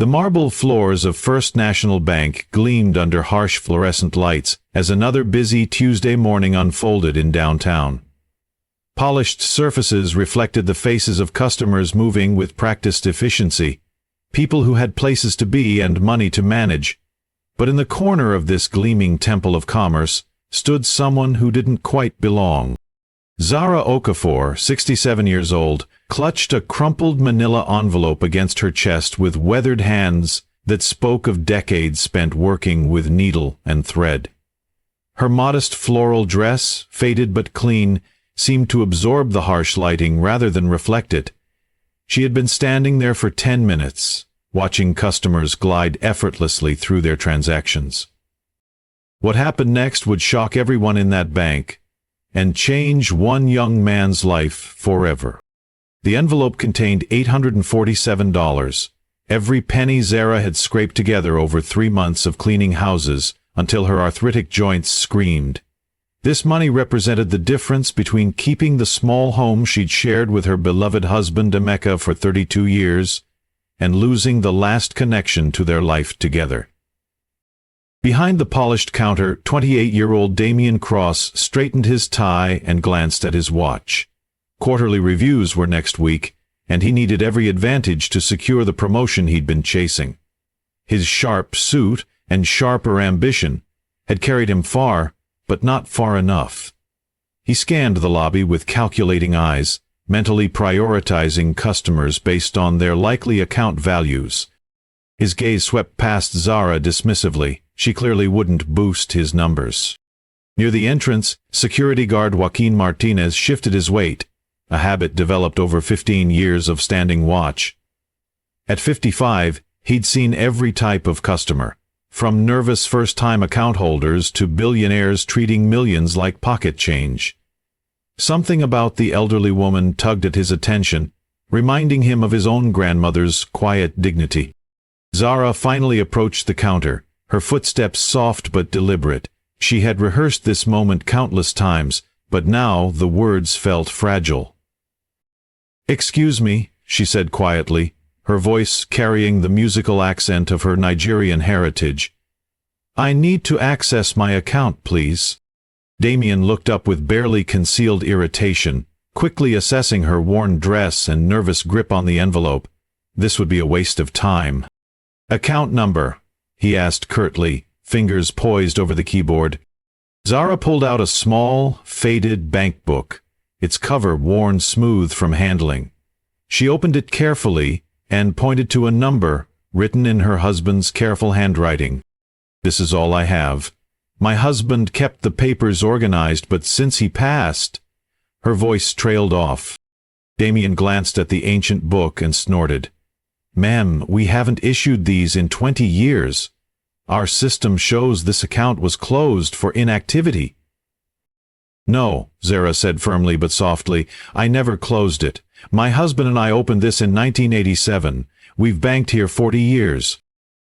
marble floors of First National Bank gleamed under harsh fluorescent lights as another busy Tuesday morning unfolded in downtown. Polished surfaces reflected the faces of customers moving with practiced efficiency, people who had places to be and money to manage. But in the corner of this gleaming temple of commerce stood someone who didn't quite belong. Zara Okafor, 67 years old, clutched a crumpled manila envelope against her chest with weathered hands that spoke of decades spent working with needle and thread. Her modest floral dress, faded but clean, seemed to absorb the harsh lighting rather than reflect it. She had been standing there for 10 minutes, watching customers glide effortlessly through their transactions. What happened next would shock everyone in that bank and change one young man's life forever. The envelope contained $847, every penny Zara had scraped together over 3 months of cleaning houses until her arthritic joints screamed. This money represented the difference between keeping the small home she'd shared with her beloved husband Emeka for 32 years and losing the last connection to their life together. Behind the polished counter, 28-year-old Damien Cross straightened his tie and glanced at his watch. Quarterly reviews were next week, and he needed every advantage to secure the promotion he'd been chasing. His sharp suit and sharper ambition had carried him far, but not far enough. He scanned the lobby with calculating eyes, mentally prioritizing customers based on their likely account values. His gaze swept past Zara dismissively. She clearly wouldn't boost his numbers. Near the entrance, security guard Joaquin Martinez shifted his weight, a habit developed over 15 years of standing watch. At 55, he'd seen every type of customer, from nervous first-time account holders to billionaires treating millions like pocket change. Something about the elderly woman tugged at his attention, reminding him of his own grandmother's quiet dignity. Zara finally approached the counter, her footsteps soft but deliberate. She had rehearsed this moment countless times, but now the words felt fragile. "Excuse me," she said quietly, her voice carrying the musical accent of her Nigerian heritage. "I need to access my account, please." Damien looked up with barely concealed irritation, quickly assessing her worn dress and nervous grip on the envelope. This would be a waste of time. "Account number?" he asked curtly, fingers poised over the keyboard. Zara pulled out a small, faded bank book, its cover worn smooth from handling. She opened it carefully and pointed to a number written in her husband's careful handwriting. "This is all I have. My husband kept the papers organized, but since he passed—" Her voice trailed off. Damien glanced at the ancient book and snorted. "Ma'am, we haven't issued these in 20 years. Our system shows this account was closed for inactivity." "No," Zara said firmly but softly, "I never closed it. My husband and I opened this in 1987. We've banked here 40 years.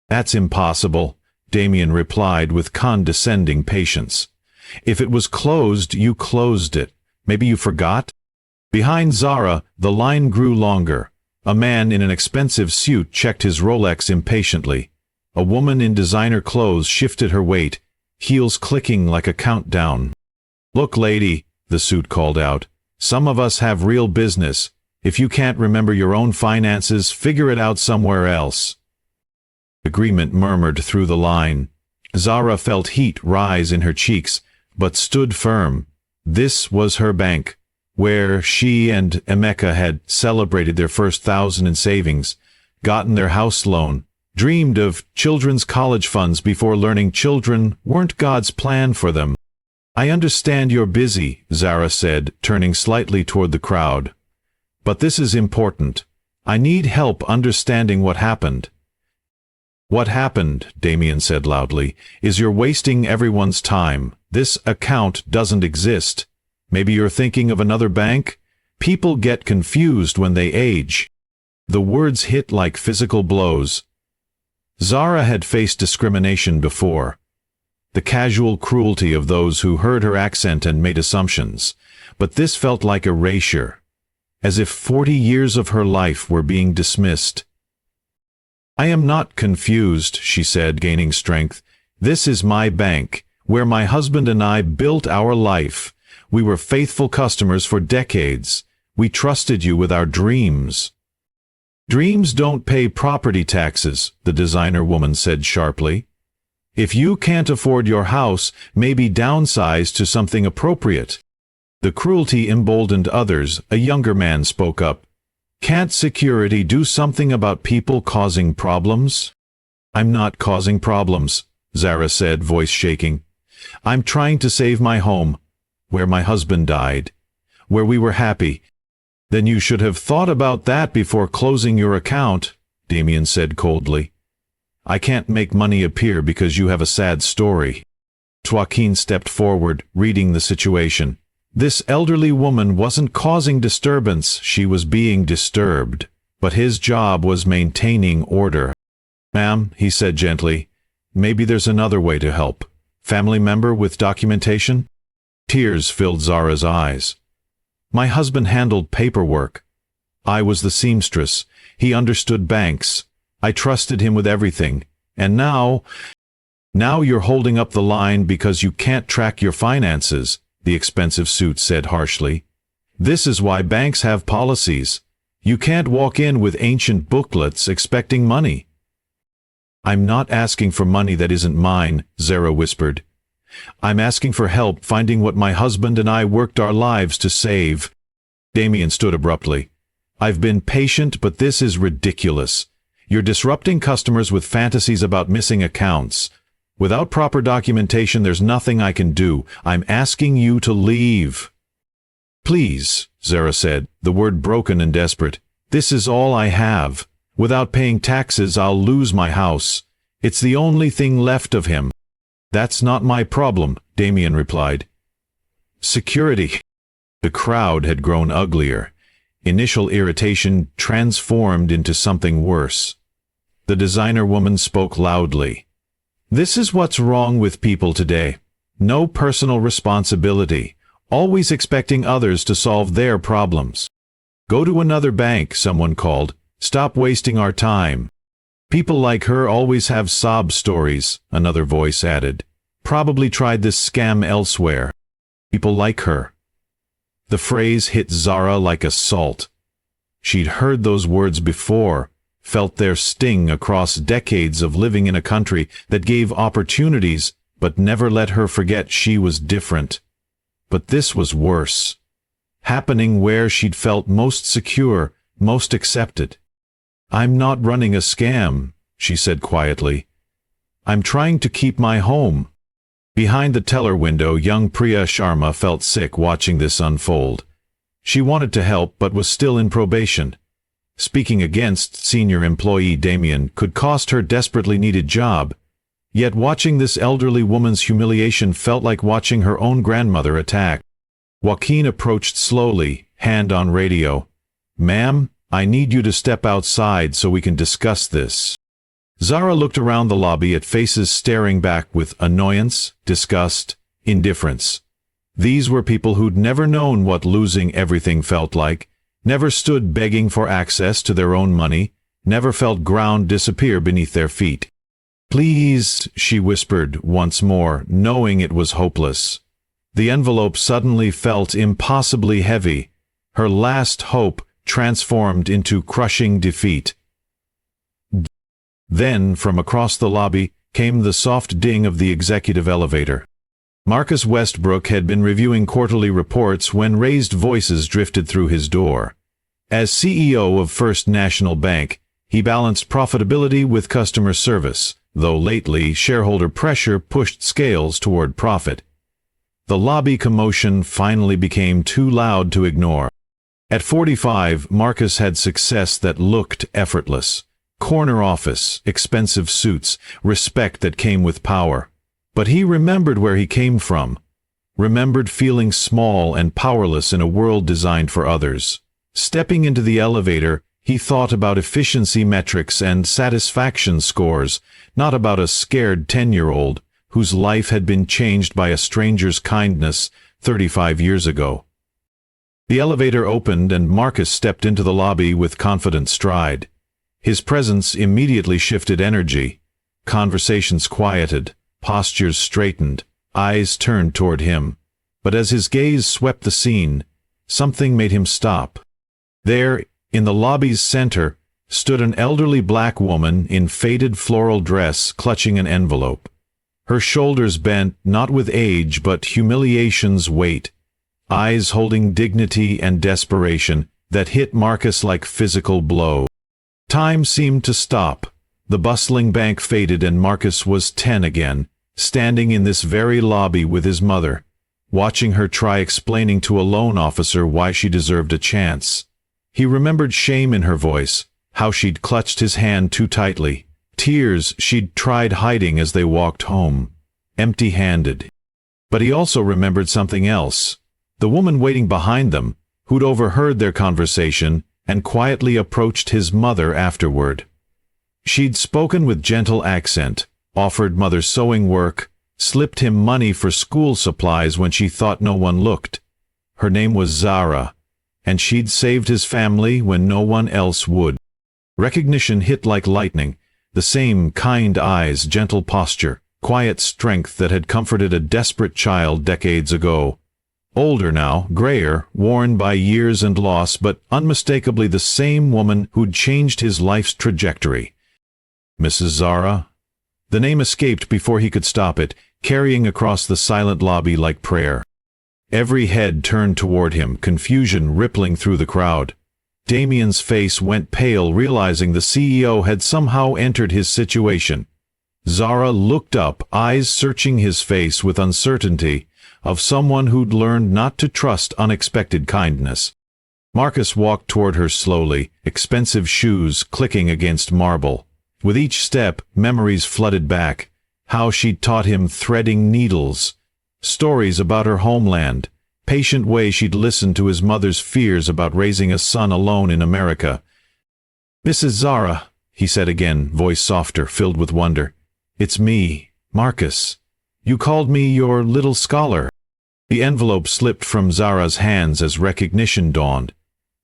"That's impossible," Damien replied with condescending patience. "If it was closed, you closed it. Maybe you forgot?" Behind Zara, the line grew longer. A man in an expensive suit checked his Rolex impatiently. A woman in designer clothes shifted her weight, heels clicking like a countdown. "Look, lady," the suit called out, "some of us have real business. If you can't remember your own finances, figure it out somewhere else." Agreement murmured through the line. Zara felt heat rise in her cheeks, but stood firm. This was her bank, where she and Emeka had celebrated their first 1,000 in savings, gotten their house loan, dreamed of children's college funds before learning children weren't God's plan for them. "I understand you're busy," Zara said, turning slightly toward the crowd. "But this is important. I need help understanding what happened." "What happened," Damien said loudly, "is you're wasting everyone's time. This account doesn't exist. Maybe you're thinking of another bank? People get confused when they age." The words hit like physical blows. Zara had faced discrimination before. The casual cruelty of those who heard her accent and made assumptions. But this felt like erasure, as if 40 years of her life were being dismissed. "I am not confused," she said, gaining strength. "This is my bank, where my husband and I built our life. We were faithful customers for decades. We trusted you with our dreams." "Dreams don't pay property taxes," the designer woman said sharply. "If you can't afford your house, maybe downsize to something appropriate." The cruelty emboldened others. A younger man spoke up. "Can't security do something about people causing problems?" "I'm not causing problems," Zara said, voice shaking. "I'm trying to save my home, where my husband died, where we were happy." "Then you should have thought about that before closing your account," Damien said coldly. "I can't make money appear because you have a sad story." Joaquin stepped forward, reading the situation. This elderly woman wasn't causing disturbance, she was being disturbed. But his job was maintaining order. "Ma'am," he said gently, "maybe there's another way to help. Family member with documentation?" Tears filled Zara's eyes. "My husband handled paperwork. I was the seamstress. He understood banks. I trusted him with everything. And now you're holding up the line because you can't track your finances," the expensive suit said harshly. "This is why banks have policies. You can't walk in with ancient booklets expecting money." "I'm not asking for money that isn't mine," Zara whispered. "I'm asking for help finding what my husband and I worked our lives to save." Damien stood abruptly. "I've been patient, but this is ridiculous. You're disrupting customers with fantasies about missing accounts. Without proper documentation, there's nothing I can do. I'm asking you to leave." "Please," Zara said, the word broken and desperate. "This is all I have. Without paying taxes, I'll lose my house. It's the only thing left of him." "That's not my problem," Damien replied. "Security." The crowd had grown uglier. Initial irritation transformed into something worse. The designer woman spoke loudly. "This is what's wrong with people today. No personal responsibility, always expecting others to solve their problems." "Go to another bank," someone called. "Stop wasting our time." "People like her always have sob stories," another voice added. "Probably tried this scam elsewhere." "People like her." The phrase hit Zara like a salt. She'd heard those words before, felt their sting across decades of living in a country that gave opportunities but never let her forget she was different. But this was worse. Happening where she'd felt most secure, most accepted. "I'm not running a scam," she said quietly. "I'm trying to keep my home." Behind the teller window, young Priya Sharma felt sick watching this unfold. She wanted to help but was still in probation. Speaking against senior employee Damien could cost her desperately needed job. Yet watching this elderly woman's humiliation felt like watching her own grandmother attacked. Joaquin approached slowly, hand on radio. "Ma'am, I need you to step outside so we can discuss this." Zara looked around the lobby at faces staring back with annoyance, disgust, indifference. These were people who'd never known what losing everything felt like, never stood begging for access to their own money, never felt ground disappear beneath their feet. "Please," she whispered once more, knowing it was hopeless. The envelope suddenly felt impossibly heavy. Her last hope transformed into crushing defeat. Then, from across the lobby, came the soft ding of the executive elevator. Marcus Westbrook had been reviewing quarterly reports when raised voices drifted through his door. As CEO of First National Bank, he balanced profitability with customer service, though lately shareholder pressure pushed scales toward profit. The lobby commotion finally became too loud to ignore. At 45, Marcus had success that looked effortless. Corner office, expensive suits, respect that came with power. But he remembered where he came from. Remembered feeling small and powerless in a world designed for others. Stepping into the elevator, he thought about efficiency metrics and satisfaction scores, not about a scared 10-year-old whose life had been changed by a stranger's kindness 35 years ago. The elevator opened and Marcus stepped into the lobby with confident stride. His presence immediately shifted energy. Conversations quieted, postures straightened, eyes turned toward him. But as his gaze swept the scene, something made him stop. There, in the lobby's center, stood an elderly black woman in faded floral dress clutching an envelope. Her shoulders bent, not with age but humiliation's weight, eyes holding dignity and desperation that hit Marcus like physical blow. Time seemed to stop. The bustling bank faded and Marcus was 10 again, standing in this very lobby with his mother, watching her try explaining to a loan officer why she deserved a chance. He remembered shame in her voice, how she'd clutched his hand too tightly, tears she'd tried hiding as they walked home, empty-handed. But he also remembered something else. The woman waiting behind them, who'd overheard their conversation and quietly approached his mother afterward. She'd spoken with gentle accent, offered Mother sewing work, slipped him money for school supplies when she thought no one looked. Her name was Zara, and she'd saved his family when no one else would. Recognition hit like lightning, the same kind eyes, gentle posture, quiet strength that had comforted a desperate child decades ago. Older now, grayer, worn by years and loss, but unmistakably the same woman who'd changed his life's trajectory. Mrs. Zara? The name escaped before he could stop it, carrying across the silent lobby like prayer. Every head turned toward him, confusion rippling through the crowd. Damien's face went pale, realizing the CEO had somehow entered his situation. Zara looked up, eyes searching his face with uncertainty, of someone who'd learned not to trust unexpected kindness. Marcus walked toward her slowly, expensive shoes clicking against marble. With each step, memories flooded back, how she'd taught him threading needles, stories about her homeland, patient way she'd listened to his mother's fears about raising a son alone in America. "Mrs. Zara," he said again, voice softer, filled with wonder. "It's me, Marcus. You called me your little scholar." The envelope slipped from Zara's hands as recognition dawned.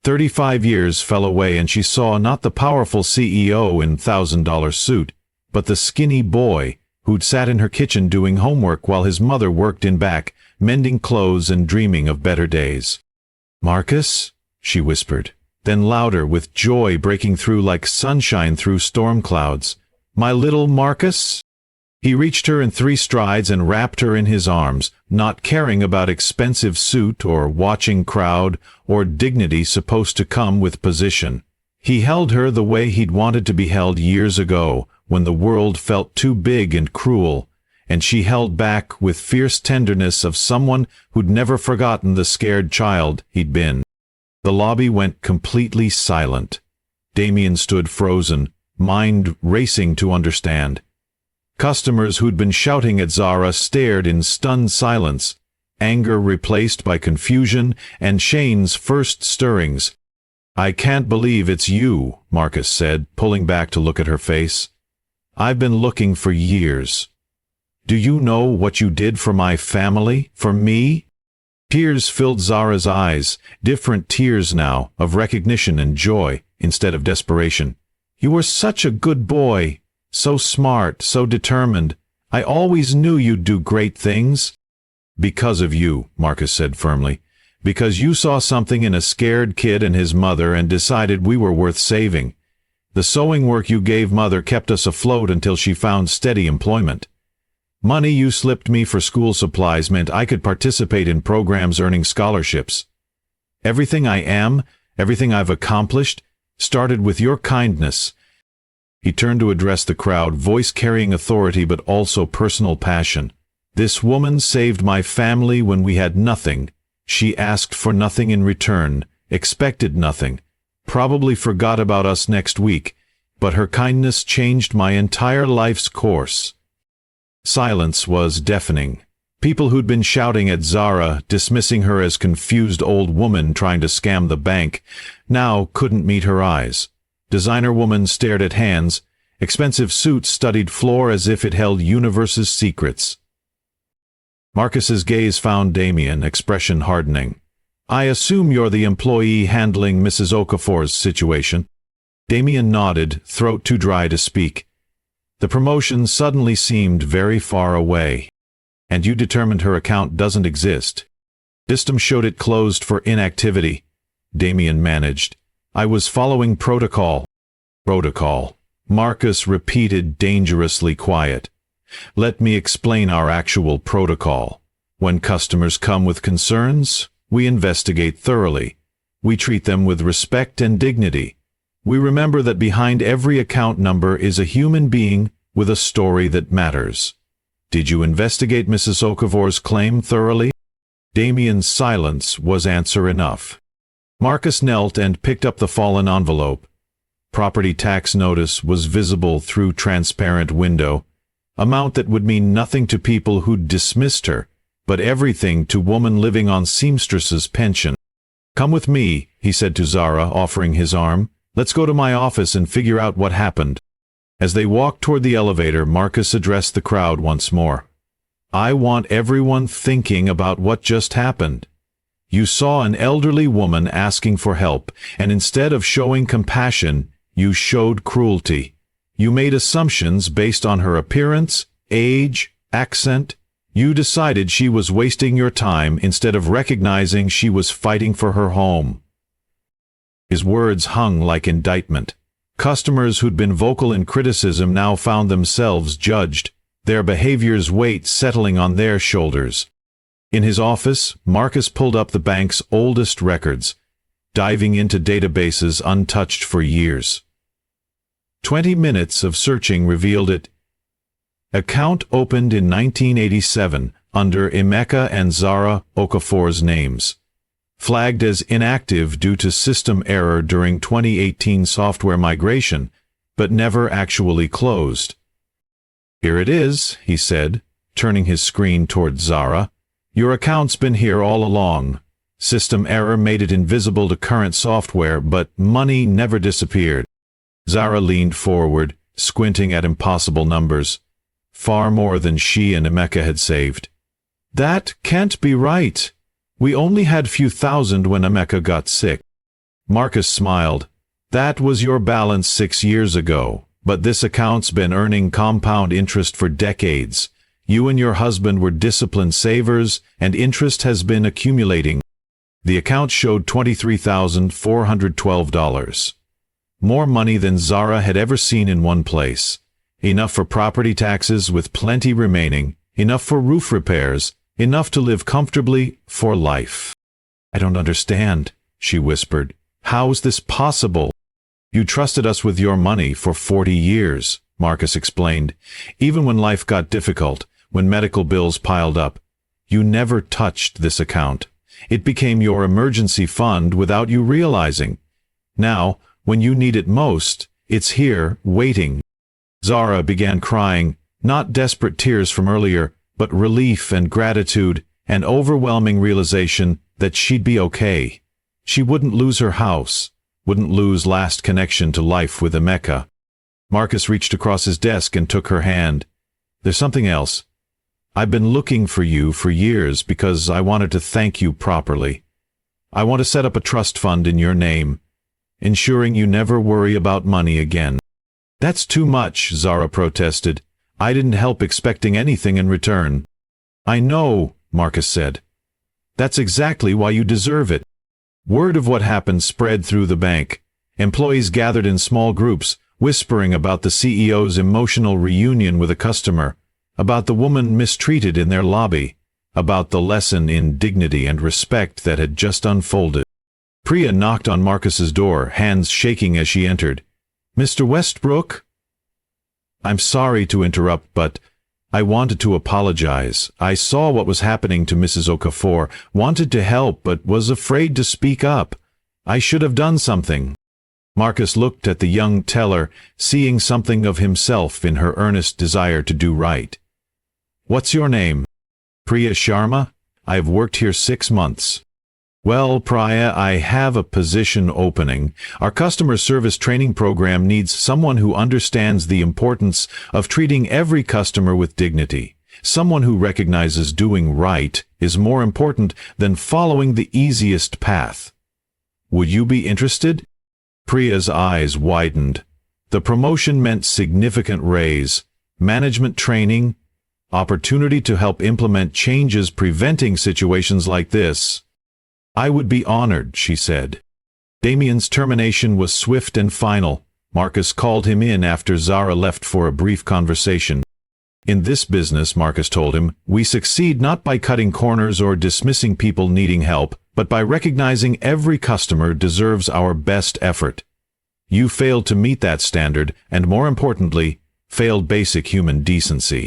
35 years fell away and she saw not the powerful CEO in $1,000 suit, but the skinny boy who'd sat in her kitchen doing homework while his mother worked in back, mending clothes and dreaming of better days. "Marcus?" she whispered, then louder, with joy breaking through like sunshine through storm clouds. "My little Marcus?" He reached her in 3 strides and wrapped her in his arms, not caring about expensive suit or watching crowd or dignity supposed to come with position. He held her the way he'd wanted to be held years ago, when the world felt too big and cruel, and she held back with fierce tenderness of someone who'd never forgotten the scared child he'd been. The lobby went completely silent. Damien stood frozen, mind racing to understand. Customers who'd been shouting at Zara stared in stunned silence, anger replaced by confusion and Shane's first stirrings. "I can't believe it's you," Marcus said, pulling back to look at her face. "I've been looking for years. Do you know what you did for my family, for me?" Tears filled Zara's eyes, different tears now, of recognition and joy instead of desperation. "You were such a good boy. So smart, so determined. I always knew you'd do great things." "Because of you," Marcus said firmly. "Because you saw something in a scared kid and his mother and decided we were worth saving. The sewing work you gave Mother kept us afloat until she found steady employment. Money you slipped me for school supplies meant I could participate in programs earning scholarships. Everything I am, everything I've accomplished, started with your kindness." He turned to address the crowd, voice carrying authority but also personal passion. "This woman saved my family when we had nothing. She asked for nothing in return, expected nothing, probably forgot about us next week, but her kindness changed my entire life's course." Silence was deafening. People who'd been shouting at Zara, dismissing her as confused old woman trying to scam the bank, now couldn't meet her eyes. Designer woman stared at hands. Expensive suits studied floor as if it held universe's secrets. Marcus's gaze found Damien, expression hardening. "I assume you're the employee handling Mrs. Okafor's situation." Damien nodded, throat too dry to speak. The promotion suddenly seemed very far away. And you determined her account doesn't exist. System showed it closed for inactivity. Damien managed. I was following protocol. Protocol. Marcus repeated, dangerously quiet. Let me explain our actual protocol. When customers come with concerns, we investigate thoroughly. We treat them with respect and dignity. We remember that behind every account number is a human being with a story that matters. Did you investigate Mrs. Okafor's claim thoroughly? Damien's silence was answer enough. Marcus knelt and picked up the fallen envelope. Property tax notice was visible through transparent window. Amount that would mean nothing to people who'd dismissed her, but everything to woman living on seamstress's pension. Come with me, he said to Zara, offering his arm. Let's go to my office and figure out what happened. As they walked toward the elevator, Marcus addressed the crowd once more. I want everyone thinking about what just happened. You saw an elderly woman asking for help, and instead of showing compassion, you showed cruelty. You made assumptions based on her appearance, age, accent. You decided she was wasting your time instead of recognizing she was fighting for her home. His words hung like indictment. Customers who'd been vocal in criticism now found themselves judged, their behavior's weight settling on their shoulders. In his office, Marcus pulled up the bank's oldest records, diving into databases untouched for years. 20 minutes of searching revealed it. Account opened in 1987 under Emeka and Zara Okafor's names. Flagged as inactive due to system error during 2018 software migration, but never actually closed. Here it is, he said, turning his screen toward Zara. Your account's been here all along. System error made it invisible to current software, but money never disappeared. Zara leaned forward, squinting at impossible numbers. Far more than she and Emeka had saved. That can't be right. We only had few thousand when Emeka got sick. Marcus smiled. That was your balance 6 years ago, but this account's been earning compound interest for decades. You and your husband were disciplined savers, and interest has been accumulating. The account showed $23,412. More money than Zara had ever seen in one place. Enough for property taxes with plenty remaining, enough for roof repairs, enough to live comfortably for life. I don't understand, she whispered. How is this possible? You trusted us with your money for 40 years, Marcus explained. Even when life got difficult, when medical bills piled up, you never touched this account. It became your emergency fund without you realizing. Now, when you need it most, it's here, waiting. Zara began crying, not desperate tears from earlier, but relief and gratitude, and overwhelming realization that she'd be okay. She wouldn't lose her house, wouldn't lose last connection to life with Emeka. Marcus reached across his desk and took her hand. There's something else. I've been looking for you for years because I wanted to thank you properly. I want to set up a trust fund in your name, ensuring you never worry about money again. That's too much, Zara protested. I didn't help expecting anything in return. I know, Marcus said. That's exactly why you deserve it. Word of what happened spread through the bank. Employees gathered in small groups, whispering about the CEO's emotional reunion with a customer, about the woman mistreated in their lobby, about the lesson in dignity and respect that had just unfolded. Priya knocked on Marcus's door, hands shaking as she entered. Mr. Westbrook? I'm sorry to interrupt, but I wanted to apologize. I saw what was happening to Mrs. Okafor, wanted to help, but was afraid to speak up. I should have done something. Marcus looked at the young teller, seeing something of himself in her earnest desire to do right. What's your name? Priya Sharma? I've worked here 6 months. Well, Priya, I have a position opening. Our customer service training program needs someone who understands the importance of treating every customer with dignity. Someone who recognizes doing right is more important than following the easiest path. Would you be interested? Priya's eyes widened. The promotion meant significant raise, management training, opportunity to help implement changes preventing situations like this. "I would be honored," she said. Damien's termination was swift and final. Marcus called him in after Zara left for a brief conversation. "In this business," Marcus told him, "we succeed not by cutting corners or dismissing people needing help, but by recognizing every customer deserves our best effort. You failed to meet that standard, and more importantly, failed basic human decency."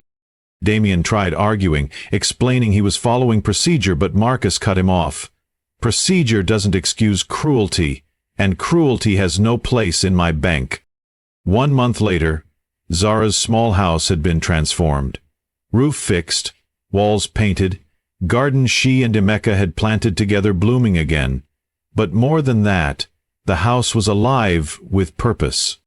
Damien tried arguing, explaining he was following procedure, but Marcus cut him off. "Procedure doesn't excuse cruelty, and cruelty has no place in my bank." 1 month later, Zara's small house had been transformed. Roof fixed, walls painted, gardens she and Emeka had planted together blooming again. But more than that, the house was alive with purpose.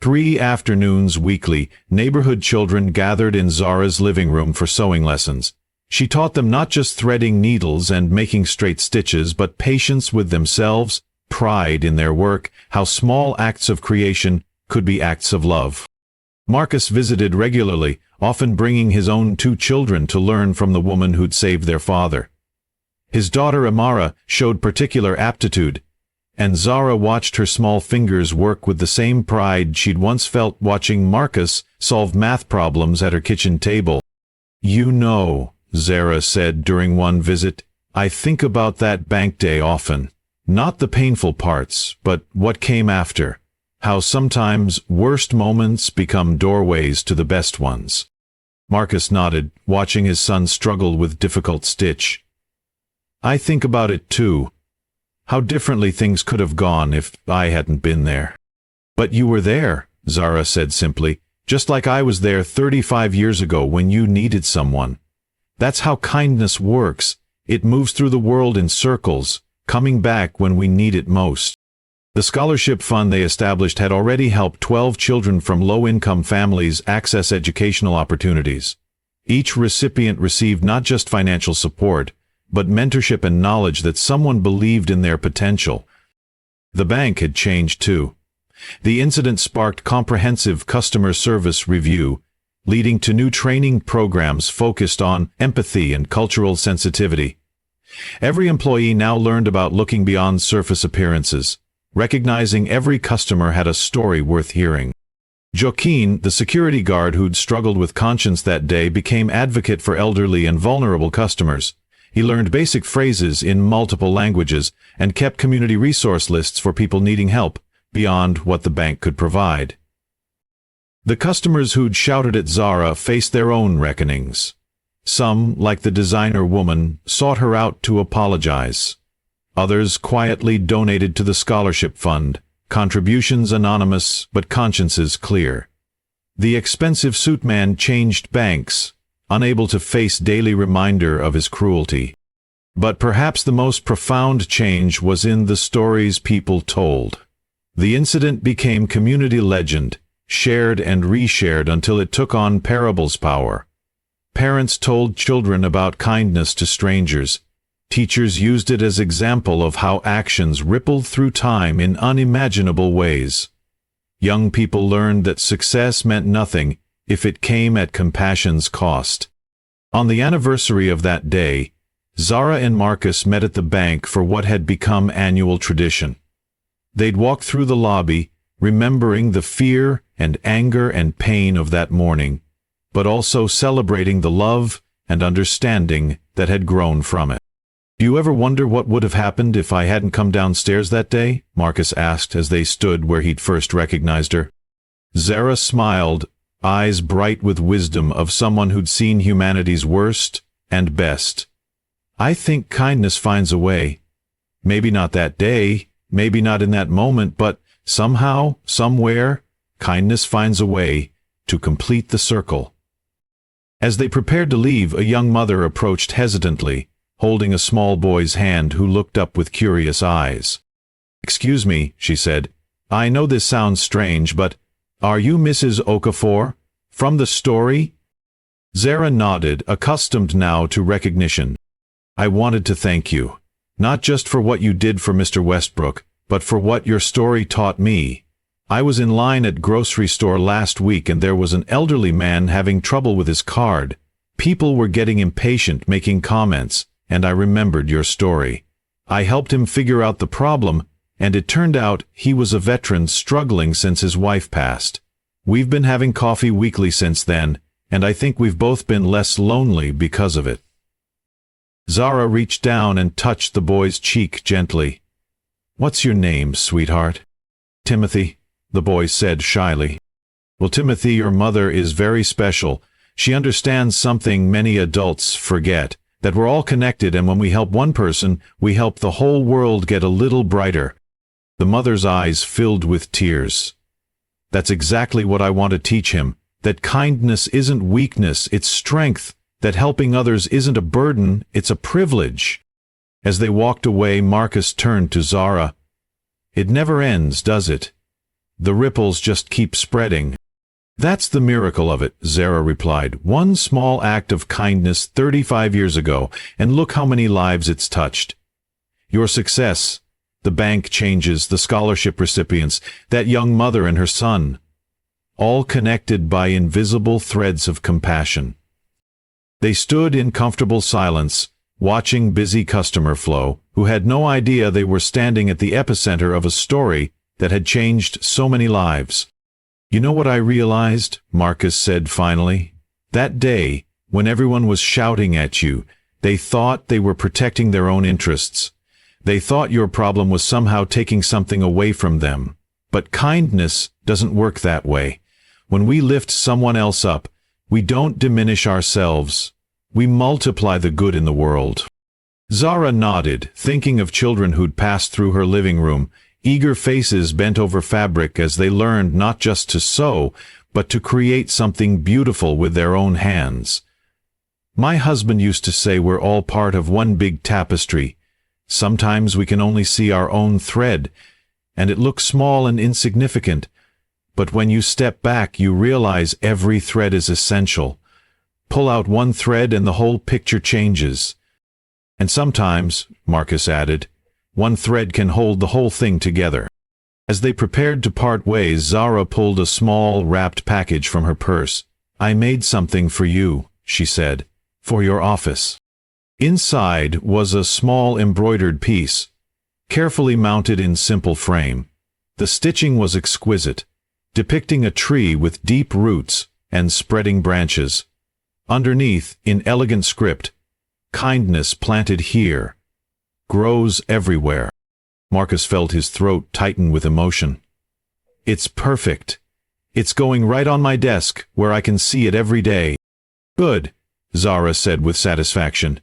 3 afternoons weekly, neighborhood children gathered in Zara's living room for sewing lessons. She taught them not just threading needles and making straight stitches, but patience with themselves, pride in their work, how small acts of creation could be acts of love. Marcus visited regularly, often bringing his own 2 children to learn from the woman who'd saved their father. His daughter Amara showed particular aptitude, and Zara watched her small fingers work with the same pride she'd once felt watching Marcus solve math problems at her kitchen table. "You know," Zara said during one visit, "I think about that bank day often. Not the painful parts, but what came after. How sometimes worst moments become doorways to the best ones." Marcus nodded, watching his son struggle with difficult stitch. "I think about it too. How differently things could have gone if I hadn't been there." "But you were there," Zara said simply, "just like I was there 35 years ago when you needed someone. That's how kindness works. It moves through the world in circles, coming back when we need it most." The scholarship fund they established had already helped 12 children from low-income families access educational opportunities. Each recipient received not just financial support, but mentorship and knowledge that someone believed in their potential. The bank had changed too. The incident sparked comprehensive customer service review, leading to new training programs focused on empathy and cultural sensitivity. Every employee now learned about looking beyond surface appearances, recognizing every customer had a story worth hearing. Joaquin, the security guard who'd struggled with conscience that day, became advocate for elderly and vulnerable customers. He learned basic phrases in multiple languages and kept community resource lists for people needing help, beyond what the bank could provide. The customers who'd shouted at Zara faced their own reckonings. Some, like the designer woman, sought her out to apologize. Others quietly donated to the scholarship fund, contributions anonymous but consciences clear. The expensive suit man changed banks, unable to face daily reminder of his cruelty. But perhaps the most profound change was in the stories people told. The incident became community legend, shared and reshared until it took on parables power. Parents told children about kindness to strangers. Teachers used it as example of how actions rippled through time in unimaginable ways. Young people learned that success meant nothing if it came at compassion's cost. On the anniversary of that day, Zara and Marcus met at the bank for what had become annual tradition. They'd walk through the lobby, remembering the fear and anger and pain of that morning, but also celebrating the love and understanding that had grown from it. "Do you ever wonder what would have happened if I hadn't come downstairs that day?" Marcus asked as they stood where he'd first recognized her. Zara smiled, eyes bright with wisdom of someone who'd seen humanity's worst and best. "I think kindness finds a way. Maybe not that day, maybe not in that moment, but somehow, somewhere, kindness finds a way to complete the circle." As they prepared to leave, a young mother approached hesitantly, holding a small boy's hand who looked up with curious eyes. "Excuse me," she said. "I know this sounds strange, but are you Mrs. Okafor, from the story?" Zara nodded, accustomed now to recognition. "I wanted to thank you, not just for what you did for Mr. Westbrook, but for what your story taught me. I was in line at grocery store last week and there was an elderly man having trouble with his card. People were getting impatient, making comments, and I remembered your story. I helped him figure out the problem, and it turned out he was a veteran struggling since his wife passed. We've been having coffee weekly since then, and I think we've both been less lonely because of it." Zara reached down and touched the boy's cheek gently. "What's your name, sweetheart?" "Timothy," the boy said shyly. "Well, Timothy, your mother is very special. She understands something many adults forget, that we're all connected, and when we help one person, we help the whole world get a little brighter." The mother's eyes filled with tears. "That's exactly what I want to teach him, that kindness isn't weakness, it's strength, that helping others isn't a burden, it's a privilege." As they walked away, Marcus turned to Zara. "It never ends, does it? The ripples just keep spreading." "That's the miracle of it," Zara replied. "One small act of kindness 35 years ago, and look how many lives it's touched. Your success, the bank changes, the scholarship recipients, that young mother and her son, all connected by invisible threads of compassion." They stood in comfortable silence, watching busy customer flow, who had no idea they were standing at the epicenter of a story that had changed so many lives. "You know what I realized?" Marcus said finally. "That day, when everyone was shouting at you, they thought they were protecting their own interests. They thought your problem was somehow taking something away from them. But kindness doesn't work that way. When we lift someone else up, we don't diminish ourselves. We multiply the good in the world." Zara nodded, thinking of children who'd passed through her living room, eager faces bent over fabric as they learned not just to sew, but to create something beautiful with their own hands. "My husband used to say we're all part of one big tapestry. Sometimes we can only see our own thread, and it looks small and insignificant. But when you step back, you realize every thread is essential. Pull out one thread and the whole picture changes. And sometimes," Marcus added, "one thread can hold the whole thing together." As they prepared to part ways, Zara pulled a small, wrapped package from her purse. "I made something for you," she said, "for your office." Inside was a small embroidered piece, carefully mounted in simple frame. The stitching was exquisite, depicting a tree with deep roots and spreading branches. Underneath, in elegant script, "Kindness planted here grows everywhere." Marcus felt his throat tighten with emotion. "It's perfect. It's going right on my desk, where I can see it every day." "Good," Zara said with satisfaction.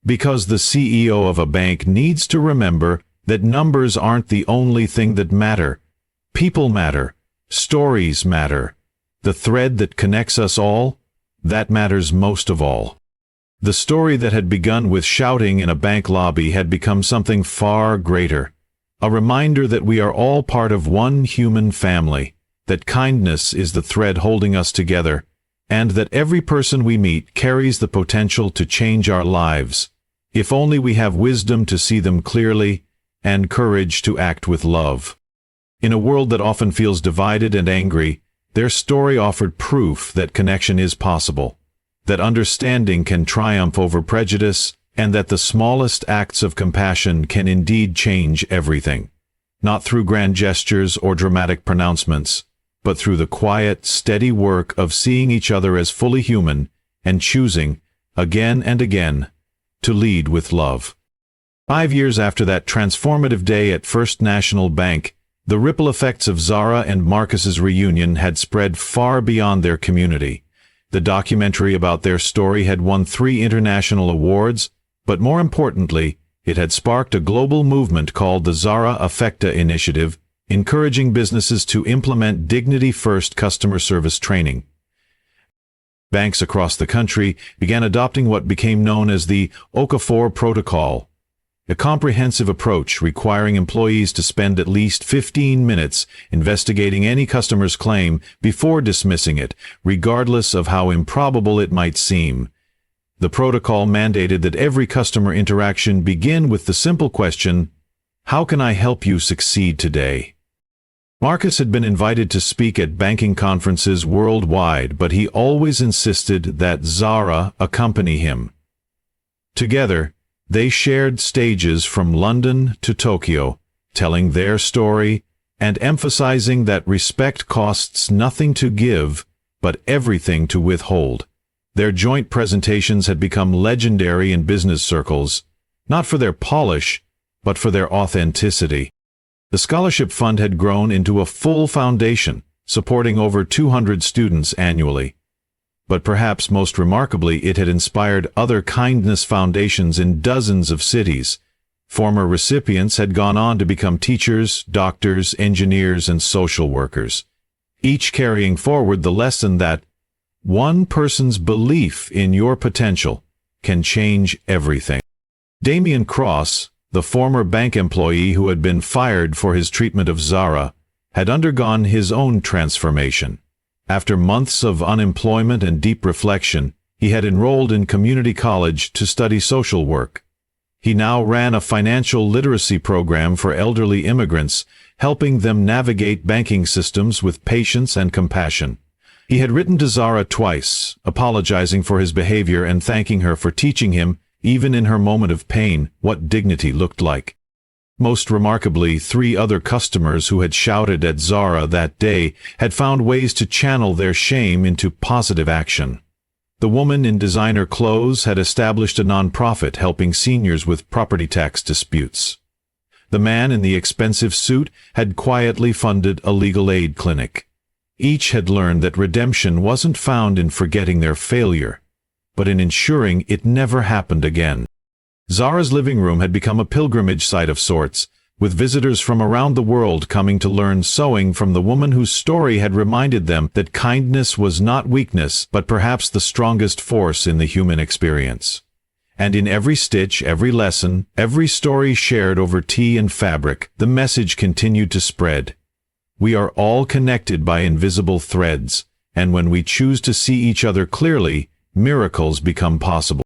"Because the CEO of a bank needs to remember that numbers aren't the only thing that matter. People matter. Stories matter. The thread that connects us all, that matters most of all." The story that had begun with shouting in a bank lobby had become something far greater. A reminder that we are all part of one human family, that kindness is the thread holding us together, and that every person we meet carries the potential to change our lives, if only we have wisdom to see them clearly and courage to act with love. In a world that often feels divided and angry, their story offered proof that connection is possible, that understanding can triumph over prejudice, and that the smallest acts of compassion can indeed change everything. Not through grand gestures or dramatic pronouncements, but through the quiet, steady work of seeing each other as fully human and choosing, again and again, to lead with love. 5 years after that transformative day at First National Bank, the ripple effects of Zara and Marcus's reunion had spread far beyond their community. The documentary about their story had won 3 international awards, but more importantly, it had sparked a global movement called the Zara Affecta Initiative, encouraging businesses to implement dignity-first customer service training. Banks across the country began adopting what became known as the Okafor Protocol, a comprehensive approach requiring employees to spend at least 15 minutes investigating any customer's claim before dismissing it, regardless of how improbable it might seem. The protocol mandated that every customer interaction begin with the simple question, How can I help you succeed today? Marcus had been invited to speak at banking conferences worldwide, but he always insisted that Zara accompany him. Together, they shared stages from London to Tokyo, telling their story and emphasizing that respect costs nothing to give, but everything to withhold. Their joint presentations had become legendary in business circles, not for their polish, but for their authenticity. The scholarship fund had grown into a full foundation, supporting over 200 students annually. But perhaps most remarkably, it had inspired other kindness foundations in dozens of cities. Former recipients had gone on to become teachers, doctors, engineers, and social workers, each carrying forward the lesson that one person's belief in your potential can change everything. Damien Cross, the former bank employee who had been fired for his treatment of Zara, had undergone his own transformation. After months of unemployment and deep reflection, he had enrolled in community college to study social work. He now ran a financial literacy program for elderly immigrants, helping them navigate banking systems with patience and compassion. He had written to Zara twice, apologizing for his behavior and thanking her for teaching him, even in her moment of pain, what dignity looked like. Most remarkably, 3 other customers who had shouted at Zara that day had found ways to channel their shame into positive action. The woman in designer clothes had established a nonprofit helping seniors with property tax disputes. The man in the expensive suit had quietly funded a legal aid clinic. Each had learned that redemption wasn't found in forgetting their failure, but in ensuring it never happened again. Zara's living room had become a pilgrimage site of sorts, with visitors from around the world coming to learn sewing from the woman whose story had reminded them that kindness was not weakness, but perhaps the strongest force in the human experience. And in every stitch, every lesson, every story shared over tea and fabric, the message continued to spread. We are all connected by invisible threads, and when we choose to see each other clearly, miracles become possible.